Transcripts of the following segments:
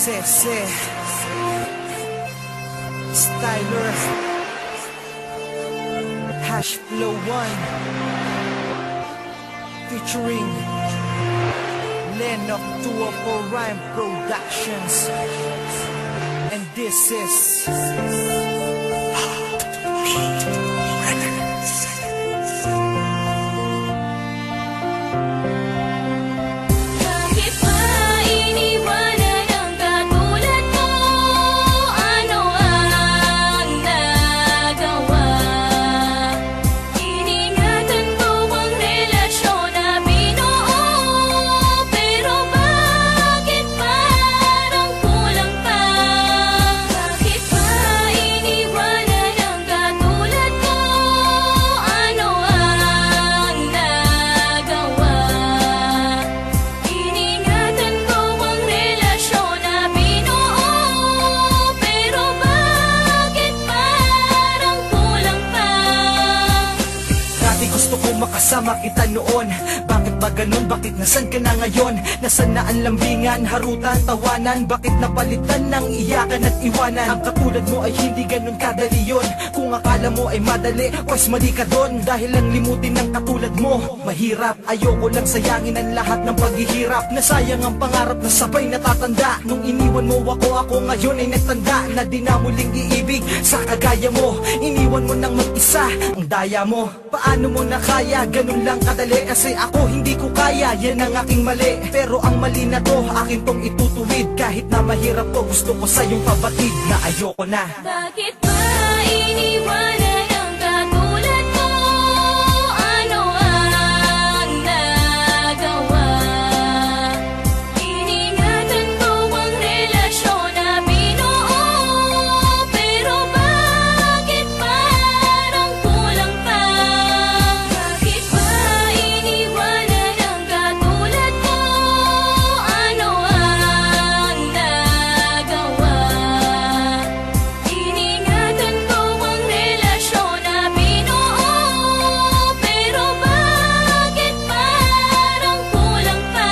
Sese Styler Hash Flow 1 featuring Lennox 204 Rhyme Productions, and this is gusto ko makasama kita noon. Bakit ba ganun? Bakit nasan ka na ngayon? Nasaan na ang lambingan, harutan, tawanan? Bakit napalitan ng iyakan at iwanan? Ang katulad mo ay hindi ganun kadali yun. Kung akala mo ay madali, pues mali ka doon. Dahil ang limutin ng katulad mo mahirap. Ayoko lang sayangin ang lahat ng paghihirap. Nasayang ang pangarap na sabay natatanda. Nung iniwan mo ako ngayon ay nagtanda na di na muling iibig sa kagaya mo. Iniwan mo nang mag-isa ang daya mo. Paano mo na kaya? Ganun lang kadali. Kasi ako hindi ko kaya, yan ang aking mali. Pero ang mali na to, akin tong itutuwid. Kahit na mahirap to, gusto ko sa'yong pabatid na ayoko na. Bakit ba iniwanan ang katulad mo? Ano ang nagawa? Iningatan ko ang relasyon na binuo. Pero bakit parang kulang pa? Bakit ba iniwanan ang katulad mo? Ano ang nagawa? Iningatan ko ang relasyon na binuo. Pero bakit parang kulang pa?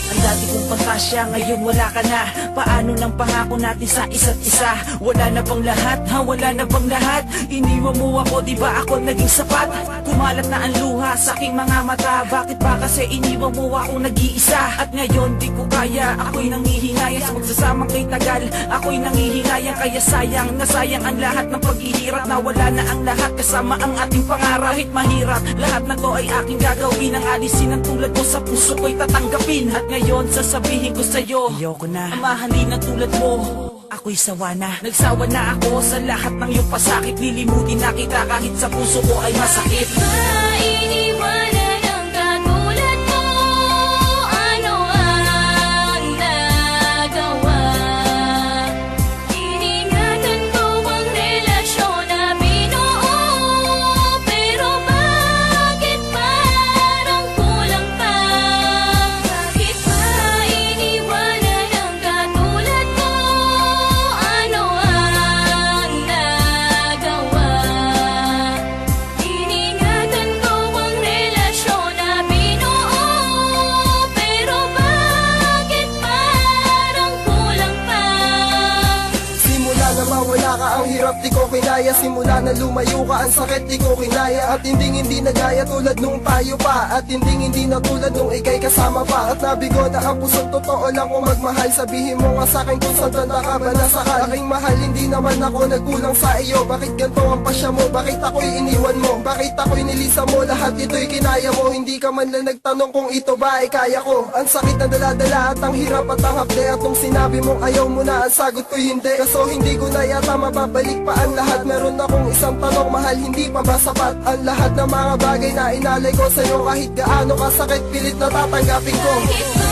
Ang dati kong pantasya, ngayon wala ka na. Paano ng pangako natin sa isa't isa? Wala na bang lahat? Ha? Wala na bang lahat? Iniwan mo ako, di ba ako naging sapat? Kumalat na ang luha sa aking mga mata. Bakit ba kasi iniwan mo ako nag-iisa? At ngayon di ko kaya, ako'y nangihinayang sa magsasamang kay tagal. Ako'y nangihinayang kaya sayang, nasayang ang lahat ng paghihirap. Nawala na ang lahat kasama ang ating pangarap. Kahit mahirap, lahat na to ay aking gagawin. Ang alisin ang tulad mo sa puso ko'y tatanggapin. At ngayon sasabihin ko sa'yo, ayoko na mahalin ang tulad mo. Ako'y sawa na. Nagsawa na ako sa lahat ng iyong pasakit. Lilimutin na kita kahit sa puso ko ay masakit. Iniwanan ang katulad mo. Ano ang nagawa? Iningatan ko ang relasyon na binuo. Pero bakit parang kulang pa? Bakit ba iniwanan ang katulad mo? Ano ang nagawa? Iningatan ko ang relasyon na binuo. Pero bakit parang kulang pa? Simula na mawala ka ang hirap di ko kinaya. Simula na lumayo ka ang sakit di ko kinaya. At hindi nagaya tulad nung tayo pa. At hindi na tulad nung ikay kasama pa. At nabigo na ang pusong totoo lang kung magmahal. Sabihin mo nga sa'kin kung saan tanda ka ba nasakal. Aking mahal hindi naman ako nagkulang sa iyo. Bakit ganito ang pasya mo? Bakit ako'y iniwan mo? Bakit ako'y nilisa mo? Lahat ito'y kinaya mo. Hindi ka man lang nagtanong kung ito ba ay kaya ko. Ang sakit na daladala at ang hirap at ang hapde. At nung sinabi mo ayaw mo na, ang sagot ko'y hindi. Kaso hindi ko na yata mababalik pa ang lahat. Meron akong isang tanong, mahal hindi pa ba sapat? Ang lahat ng mga bagay na inalay ko sa'yo, kahit gaano kasakit pilit na tatanggapin ko. Bakit ba